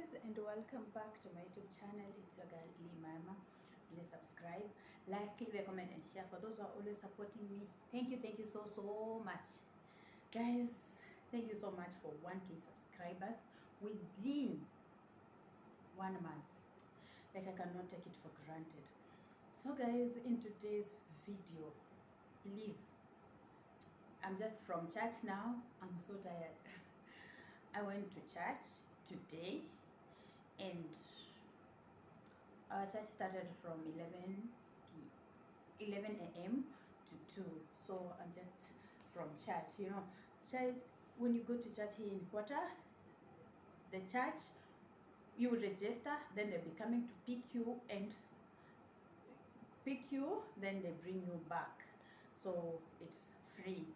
guys, and welcome back to my YouTube channel. It's your girl Lee Mama. Please subscribe, like, leave a comment and share. For those who are always supporting me, thank you so much guys. Thank you so much for 1K subscribers within 1 month. Like, I cannot take it for granted. So guys, in today's video, please, I'm just from church now. I'm so tired. I went to church today, and our church started from 11 a.m. to 2. So I'm just from church. You know, church, when you go to church here in Qatar, the church, you will register, then they'll be coming to pick you, then they bring you back. So it's free.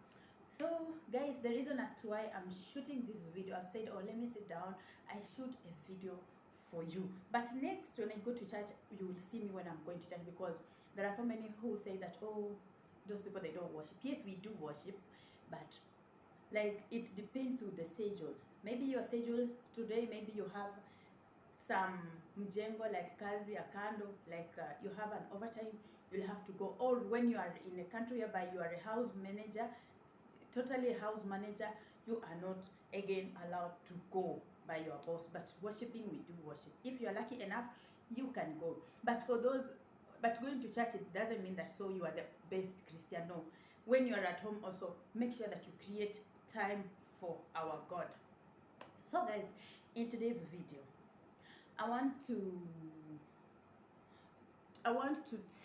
So guys, the reason as to why I'm shooting this video, I've said, oh, let me sit down, I shoot a video for you. But next, when I go to church, you will see me when I'm going to church, because there are so many who say that, oh, those people, they don't worship. Yes, we do worship, but like, it depends on the schedule. Maybe your schedule today, maybe you have some mjengo, like kazi ya kando, like you have an overtime, you'll have to go. Or when you are in a country whereby you are a house manager, totally a house manager, you are not again allowed to go by your boss. But worshiping, we do worship. If you are lucky enough, you can go. But going to church, it doesn't mean that so you are the best Christian. No. When you are at home also, make sure that you create time for our God. So guys, in today's video, I want to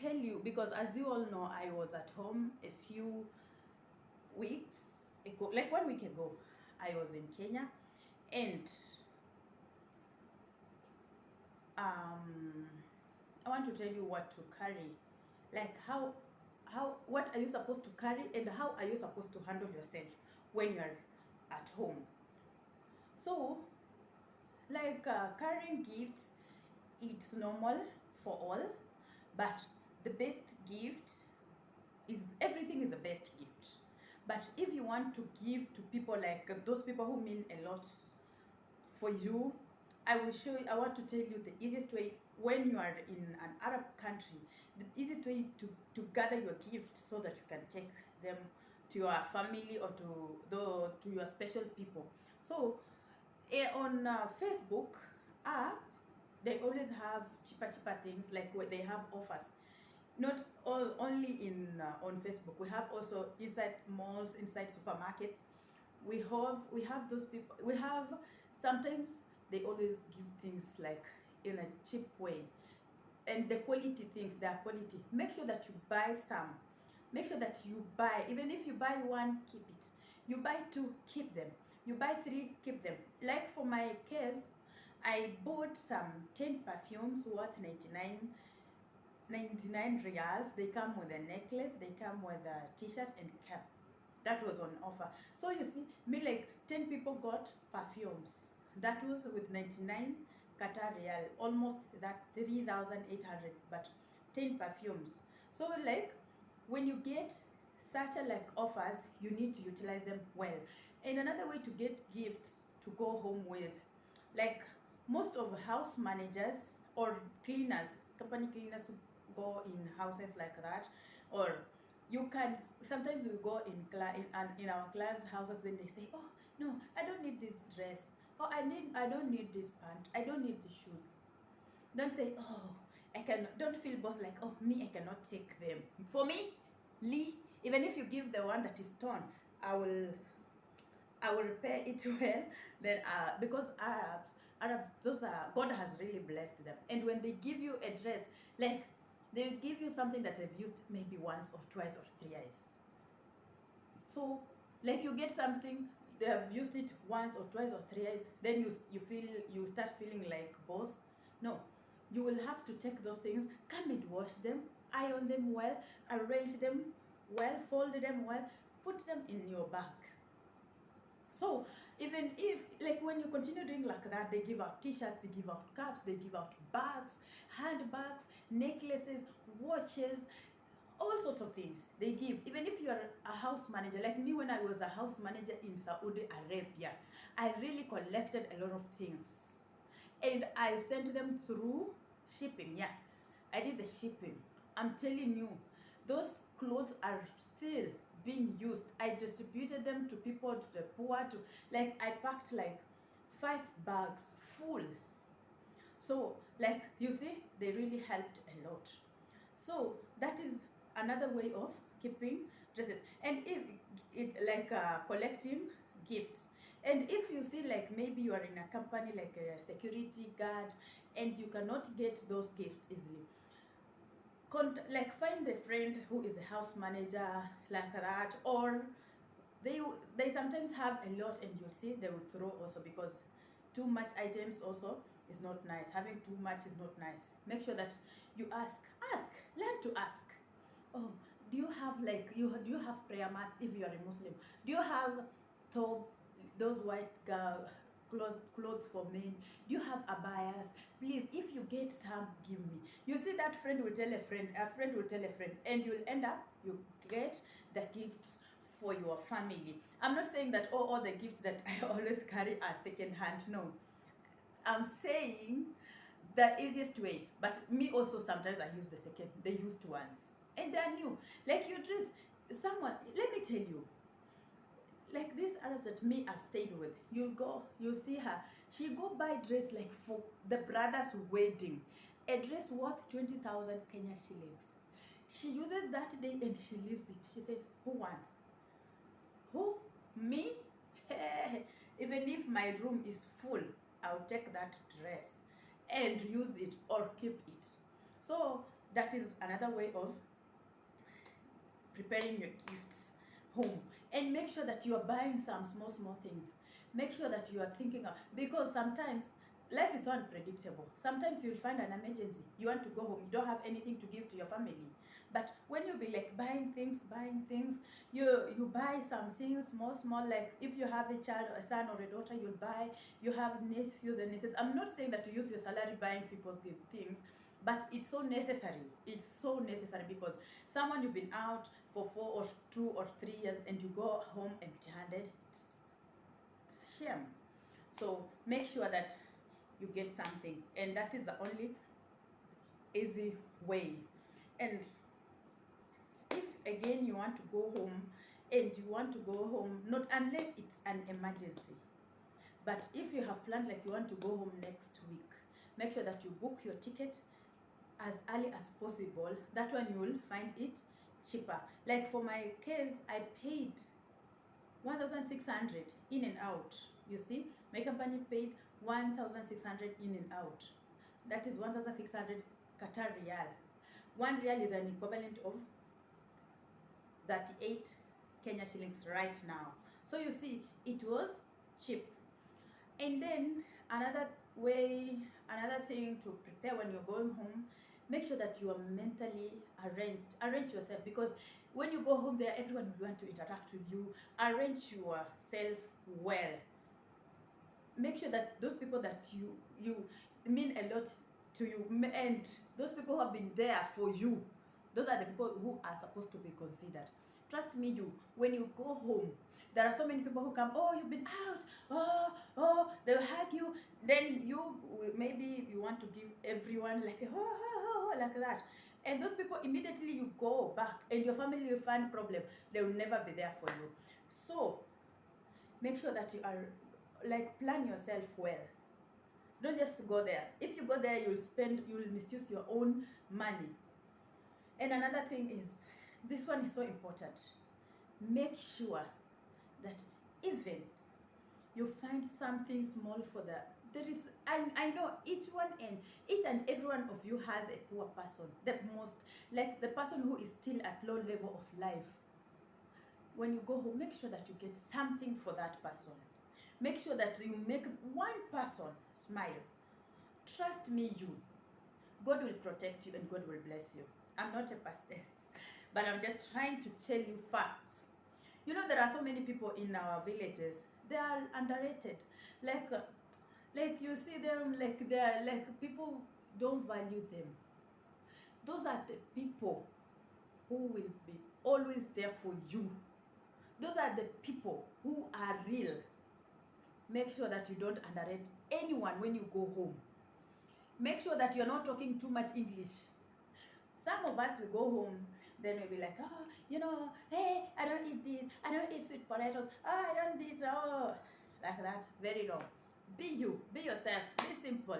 tell you, because as you all know, I was at home a few weeks ago, like 1 week ago. I was in Kenya, and I want to tell you what to carry, like what are you supposed to carry, and how are you supposed to handle yourself when you're at home. So, like, carrying gifts, it's normal for all, but the best gift is, everything is the best gift. But if you want to give to people, like those people who mean a lot for you, I want to tell you the easiest way when you are in an Arab country, the easiest way to gather your gift, so that you can take them to your family or to your special people. So on Facebook app, they always have cheaper things, like where they have offers. Not only in on Facebook, we have also inside malls, inside supermarkets. We have those people. We have, sometimes they always give things like in a cheap way, and the quality things, they are quality. Make sure that you buy some. Make sure that you buy, even if you buy one, keep it. You buy two, keep them. You buy three, keep them. Like for my case, I bought some 10 perfumes worth 99 reals. They come with a necklace, they come with a t-shirt and cap. That was on offer. So you see, me, like 10 people got perfumes. That was with 99 Qatar real, almost that 3,800, but 10 perfumes. So like, when you get such a like offers, you need to utilize them well. And another way to get gifts to go home with, like most of house managers or cleaners, company cleaners who go in houses like that, or you can, sometimes we go in our clients' houses, then they say, oh no, I don't need this dress, or I don't need this pant, I don't need the shoes. Don't say, oh, don't feel boss, like, oh, me, I cannot take them. For me, Lee, even if you give the one that is torn, I will repair it well. Then because Arabs, those are, God has really blessed them. And when they give you a dress, like, they give you something that they've used maybe once or twice or thrice. So like, you get something, they have used it once or twice or thrice, then you start feeling like boss. No, you will have to take those things, come and wash them, iron them well, arrange them well, fold them well, put them in your bag. So even if, like, when you continue doing like that, they give out t-shirts, they give out caps, they give out bags, handbags, necklaces, watches, all sorts of things they give. Even if you are a house manager, like me, when I was a house manager in Saudi Arabia, I really collected a lot of things. and I sent them through shipping. Yeah, I did the shipping. I'm telling you, those clothes are still being used. I distributed them to people, to the poor, to, like, I packed like 5 bags full. So, like, you see, they really helped a lot. So that is another way of keeping dresses. And if it like collecting gifts, and if you see like maybe you are in a company like a security guard and you cannot get those gifts easily, like find a friend who is a house manager like that, or they they sometimes have a lot and you'll see they will throw also, because too much items also is not nice. Having too much is not nice. Make sure that you ask, learn to ask. Oh, do you have like do you have prayer mats if you are a Muslim? Do you have thobe, those white clothes for men? Do you have abayas? Please, if you get some, give me. You see, that friend will tell a friend will tell a friend, and you'll end up you get the gifts for your family. I'm not saying that all the gifts that I always carry are second hand. No, I'm saying the easiest way. But me also, sometimes I use the used ones, and they're new. Like you dress someone. Let me tell you, like these Arabs that me I've stayed with, you see her, she go buy dress like for the brother's wedding, a dress worth 20,000 Kenya shillings. She uses that day and she leaves it. She says, who wants? Who? Me? Even if my room is full, I'll take that dress and use it or keep it. So that is another way of preparing your gifts home. And make sure that you are buying some small things. Make sure that you are thinking of, because sometimes life is so unpredictable. Sometimes you'll find an emergency, you want to go home, you don't have anything to give to your family. But when you be like buying things, you buy some things small, like if you have a child, a son or a daughter, you'll buy. You have nephews and nieces. I'm not saying that to use your salary buying people's things, but it's so necessary. It's so necessary, because someone you've been out for 2 or 3 years and you go home empty-handed, it's a shame. So make sure that you get something, and that is the only easy way. And if again you want to go home, and you want to go home, not unless it's an emergency, but if you have planned like you want to go home next week, make sure that you book your ticket as early as possible. That one you will find it cheaper. Like for my case, I paid 1,600 in and out. You see, my company paid 1,600 in and out. That is 1,600 Qatar Riyal. 1 Riyal is an equivalent of 38 Kenya shillings right now. So you see, it was cheap. And then another thing to prepare when you're going home, make sure that you are mentally arrange yourself, because when you go home there, everyone will want to interact with you. Arrange yourself well. Make sure that those people that you mean a lot to you, and those people who have been there for you, those are the people who are supposed to be considered. Trust me, when you go home, there are so many people who come, oh, you've been out, oh, they'll hug you. Then maybe you want to give everyone like a like that. And those people, immediately you go back and your family will find problem. They will never be there for you. So make sure that you are like, plan yourself well. Don't just go there. If you go there, you'll misuse your own money. And another thing is, this one is so important. Make sure that even you find something small for there is, I know each and every one of you has a poor person, like the person who is still at low level of life. When you go home, make sure that you get something for that person. Make sure that you make one person smile. Trust me, God will protect you and God will bless you. I'm not a pastoress, but I'm just trying to tell you facts. You know, there are so many people in our villages, they are underrated. Like you see them, like they're like, people don't value them. Those are the people who will be always there for you. Those are the people who are real. Make sure that you don't underrate anyone when you go home. Make sure that you're not talking too much English. Some of us, we go home, then we'll be like, oh, hey, I don't eat this, I don't eat sweet potatoes, oh, I don't eat, oh, like that. Very wrong. Be you, be yourself, be simple.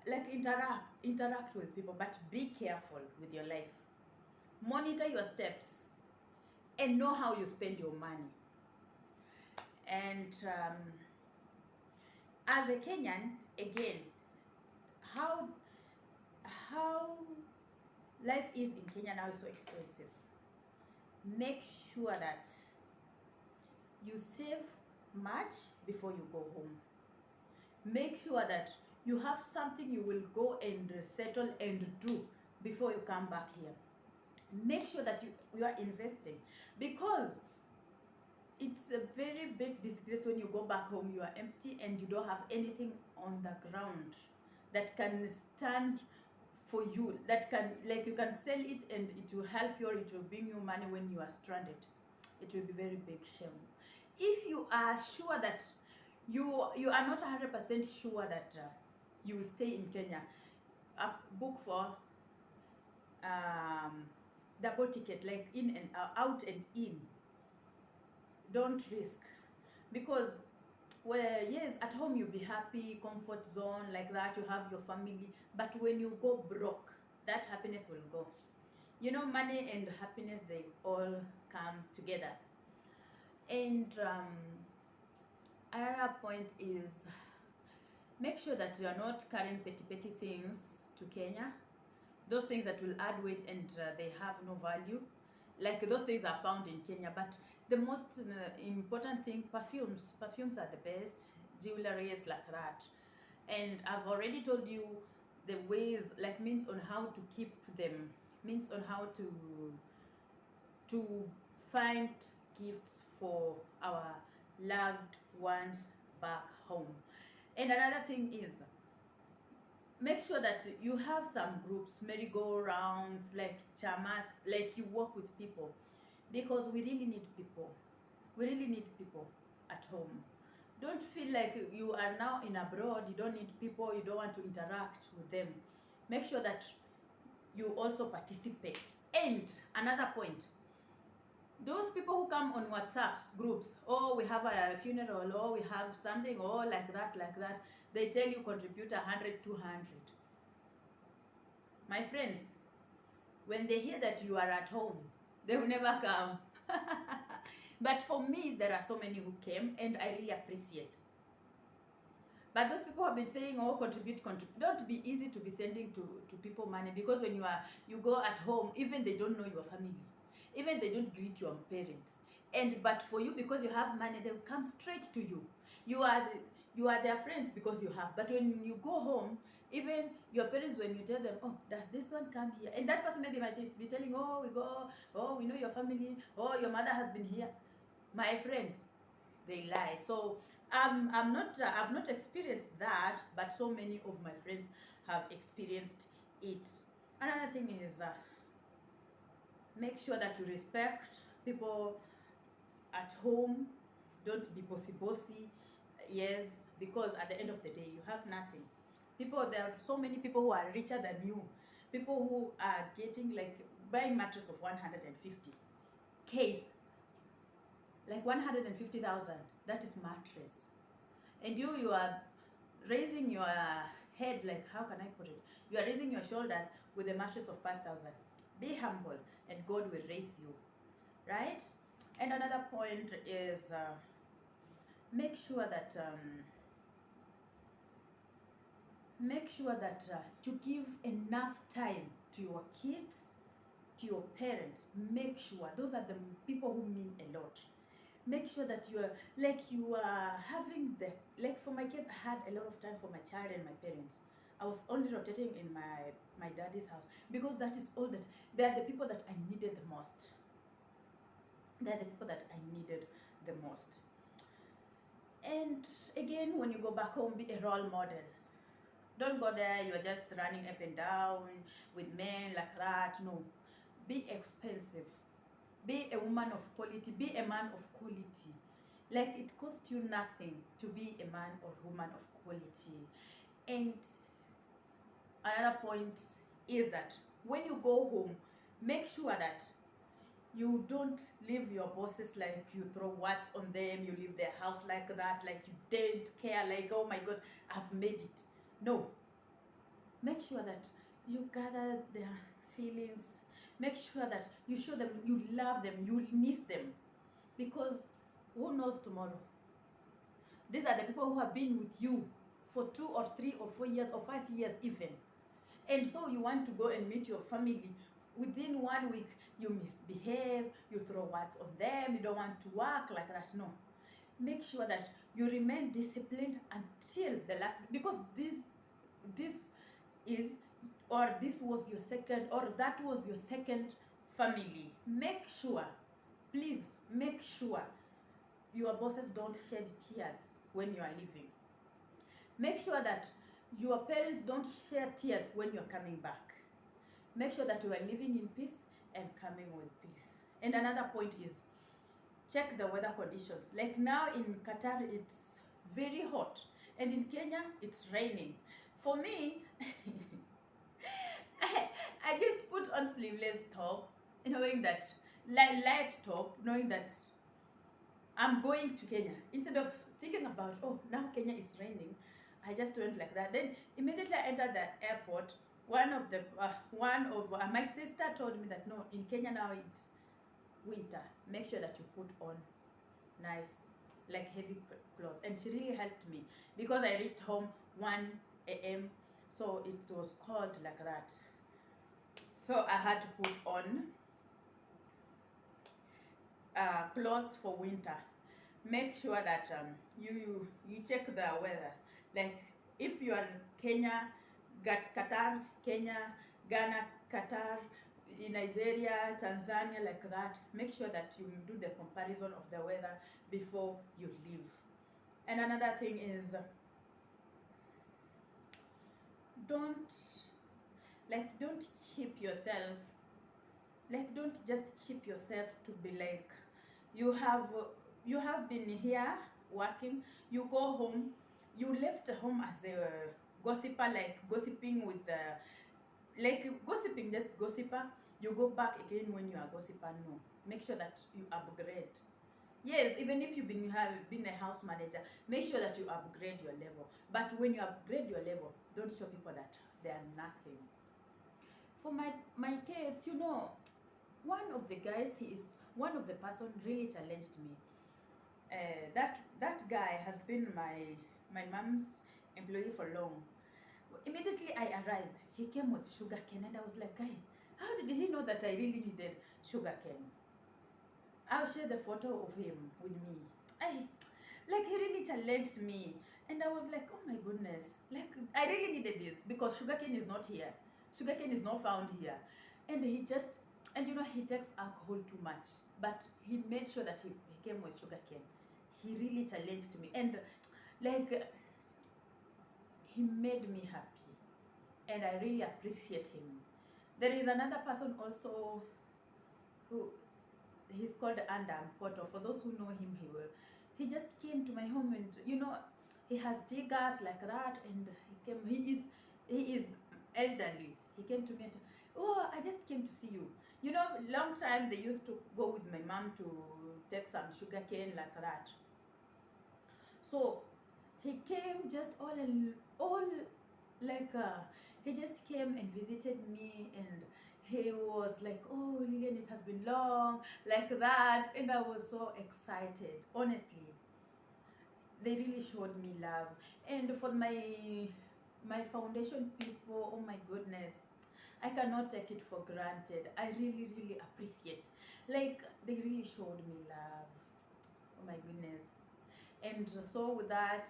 Like interact with people, but be careful with your life. Monitor your steps and know how you spend your money. And as a Kenyan, again, how life is in Kenya now is so expensive. Make sure that you save much before you go home. Make sure that you have something you will go and settle and do before you come back here. Make sure that you are investing, because it's a very big disgrace when you go back home, you are empty and you don't have anything on the ground that can stand for you, that can, like, you can sell it and it will help you, or it will bring you money when you are stranded. It will be very big shame. If you are sure that you are not 100% sure that you will stay in Kenya, book for double ticket, like in and out and in. Don't risk, because yes, at home you'll be happy, comfort zone, like that, you have your family, but when you go broke, that happiness will go. Money and happiness, they all come together. And another point is, make sure that you are not carrying petty things to Kenya, those things that will add weight and they have no value. Like, those things are found in Kenya, but the most important thing, perfumes are the best, jewelry is like that. And I've already told you the ways, like, means on how to keep them, means on how to find gifts for our loved ones back home. And another thing is, make sure that you have some groups, merry-go-rounds, like chamas, like you work with people, because we really need people. We really need people at home. Don't feel like you are now in abroad, you don't need people, you don't want to interact with them. Make sure that you also participate. And another point, those people who come on WhatsApp groups, oh, we have a funeral, oh, we have something, oh, like that, they tell you contribute 100, 200. My friends, when they hear that you are at home, they will never come. But for me, there are so many who came, and I really appreciate. But those people have been saying, oh, contribute. Don't be easy to be sending to people money, because when you go at home, even they don't know your family. Even they don't greet your parents. But for you, because you have money, they will come straight to you. You are their friends because you have. But when you go home, even your parents, when you tell them, oh, does this one come here? And that person maybe might be telling, oh, we go, oh, we know your family, oh, your mother has been here. My friends, they lie. So I've not experienced that, but so many of my friends have experienced it. Another thing is, make sure that you respect people at home. Don't be bossy. Yes, because at the end of the day, you have nothing. There are so many people who are richer than you. People who are getting, like, buying mattress of 150 case, like 150,000. That is mattress. And you are raising your head, like, how can I put it? You are raising your shoulders with a mattress of 5,000. Be humble, and God will raise you, right? And another point is, make sure that you give enough time to your kids, to your parents. Make sure those are the people who mean a lot. Make sure that you are having for my kids, I had a lot of time for my child and my parents. I was only rotating in my daddy's house, because that is all that, they are the people that I needed the most. And again, when you go back home, be a role model. Don't go there, you're just running up and down with men like that. No. Be expensive. Be a woman of quality. Be a man of quality. Like, it costs you nothing to be a man or woman of quality. And Another point is that when you go home, make sure that you don't leave your bosses like you throw words on them, you leave their house like that, like you don't care, like, oh my God, I've made it. No. Make sure that you gather their feelings. Make sure that you show them you love them, you miss them. Because who knows tomorrow? These are the people who have been with you for 2 or 3 or 4 years or 5 years even. And so you want to go and meet your family. Within 1 week, you misbehave, you throw words on them, you don't want to work like that. No. Make sure that you remain disciplined until the last, because this is, or this was your second, or that was your second family. Make sure, please make sure your bosses don't shed tears when you are leaving. Make sure that your parents don't shed tears when you're coming back. Make sure that you are living in peace and coming with peace. And another point is, check the weather conditions. Like now in Qatar, it's very hot. And in Kenya, it's raining. For me, I just put on sleeveless top, knowing that, light top, knowing that I'm going to Kenya. Instead of thinking about, oh, now Kenya is raining, I just went like that. Then immediately I entered the airport. My sister told me that no, in Kenya now it's winter. Make sure that you put on nice, like heavy clothes. And she really helped me because I reached home 1 a.m. So it was cold like that. So I had to put on clothes for winter. Make sure that you check the weather. Like if you are Kenya, Qatar, Kenya, Ghana, Qatar, Nigeria, Tanzania, like that, make sure that you do the comparison of the weather before you leave. And another thing is, don't cheap yourself. Like don't just cheap yourself to be like, you have been here working, you go home, you left home as a gossiper, like gossiping with like gossiping, just gossiper. You go back again when you are gossiper. No, make sure that you upgrade. Yes, even if you have been a house manager, make sure that you upgrade your level. But when you upgrade your level, don't show people that they are nothing. For my case, one of the guys, one of the person really challenged me. That guy has been my mom's employee for long. Immediately I arrived, he came with sugar cane, and I was like, guy, how did he know that I really needed sugar cane? I'll share the photo of him with me. He really challenged me, and I was like, oh my goodness, like I really needed this because sugarcane is not here. Sugarcane is not found here, and he takes alcohol too much, but he made sure that he came with sugarcane. He really challenged me, and like he made me happy, and I really appreciate him. There is another person also who, he's called Andam Koto. For those who know him, he just came to my home, and he has jiggers like that, and he is elderly. He came to me and, oh, I just came to see you. Long time they used to go with my mom to take some sugar cane like that. So he came just all like he just came and visited me, and he was like, oh Lillian, it has been long, like that, and I was so excited. Honestly, they really showed me love. And for my foundation people, oh my goodness, I cannot take it for granted. I really, really appreciate. Like, they really showed me love. Oh my goodness. And so with that,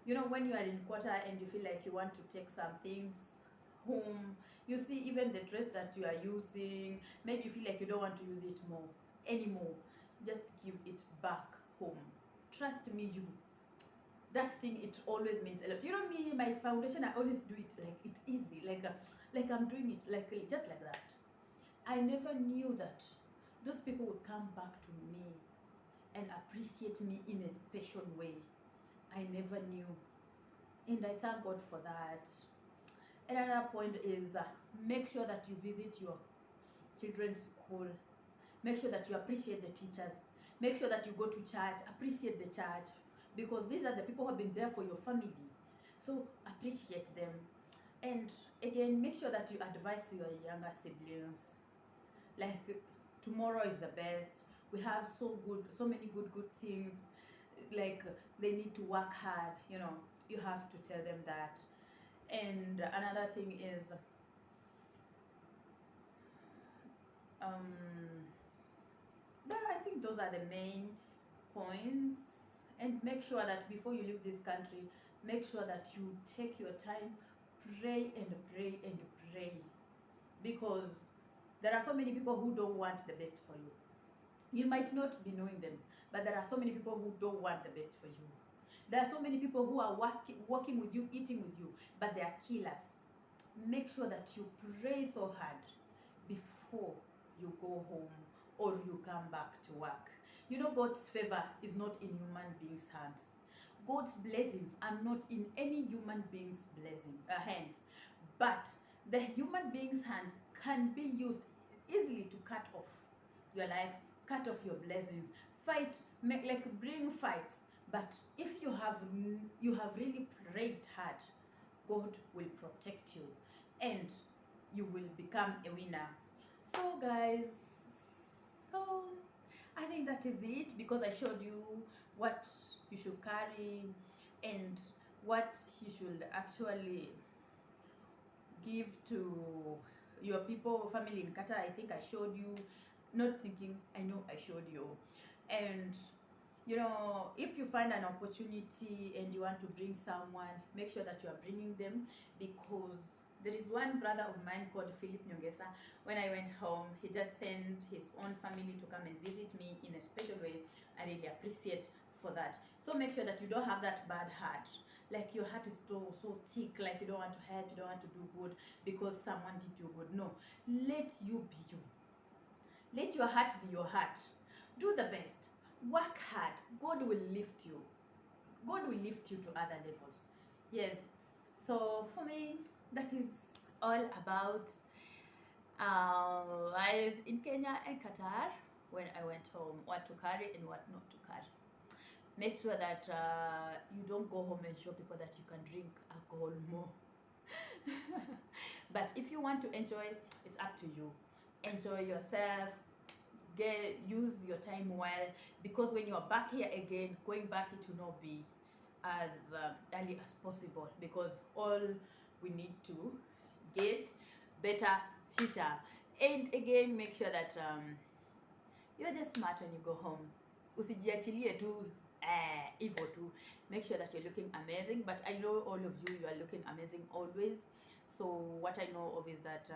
when you are in Qatar and you feel like you want to take some things home, you see even the dress that you are using, maybe you feel like you don't want to use it anymore, just give it back home. Trust me, that thing, it always means a lot. Me, my foundation, I always do it like it's easy, like I'm doing it like just like that. I never knew that those people would come back to me and appreciate me in a special way. I never knew, and I thank God for that. Another point is make sure that you visit your children's school. Make sure that you appreciate the teachers. Make sure that you go to church, appreciate the church, because these are the people who have been there for your family. So appreciate them. And again, make sure that you advise your younger siblings. Like, tomorrow is the best. We have so many good things. Like, they need to work hard, you know. You have to tell them that. And another thing is, I think those are the main points. And make sure that before you leave this country, make sure that you take your time, pray and pray and pray, because there are so many people who don't want the best for you. You might not be knowing them, but there are so many people who don't want the best for you. There are so many people who are working with you, eating with you, but they are killers. Make sure that you pray so hard before you go home or you come back to work. You know, God's favor is not in human beings' hands. God's blessings are not in any human being's hands. But the human being's hands can be used easily to cut off your life, cut off your blessings, bring fights. But if you have really prayed hard, God will protect you and you will become a winner. So guys, so I think that is it, because I showed you what you should carry and what you should actually give to your people, family in Qatar. I think I showed you, not thinking, I know I showed you. And you know, if you find an opportunity and you want to bring someone, make sure that you are bringing them, because there is one brother of mine called Philip Nyongesa. When I went home, he just sent his own family to come and visit me in a special way. I really appreciate for that. So make sure that you don't have that bad heart. Like, your heart is so thick, like you don't want to help, you don't want to do good because someone did you good. No, let you be you. Let your heart be your heart. Do the best. Work hard. God will lift you. God will lift you to other levels. Yes. So for me, that is all about life in Kenya and Qatar. When I went home, what to carry and what not to carry. Make sure that you don't go home and show people that you can drink alcohol more. But if you want to enjoy, it's up to you. Enjoy yourself. Use your time well, because when you are back here again, going back, it will not be as early as possible, because all we need to get better future. And again, make sure that you're just smart when you go home. Usijiachilie tu hivyo tu. Make sure that you're looking amazing. But I know all of you are looking amazing always. So what I know of is that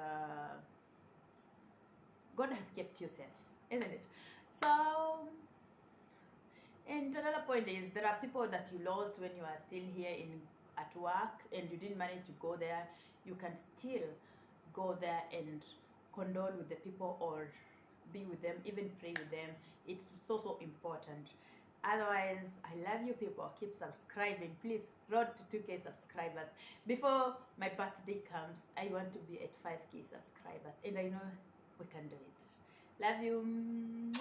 God has kept you safe, isn't it? So, and another point is, there are people that you lost when you are still here at work and you didn't manage to go there. You can still go there and condole with the people or be with them, even pray with them. It's so important. Otherwise, I love you people. Keep subscribing. Please, road to 2K subscribers. Before my birthday comes, I want to be at 5K subscribers. And I know we can do it. Love you.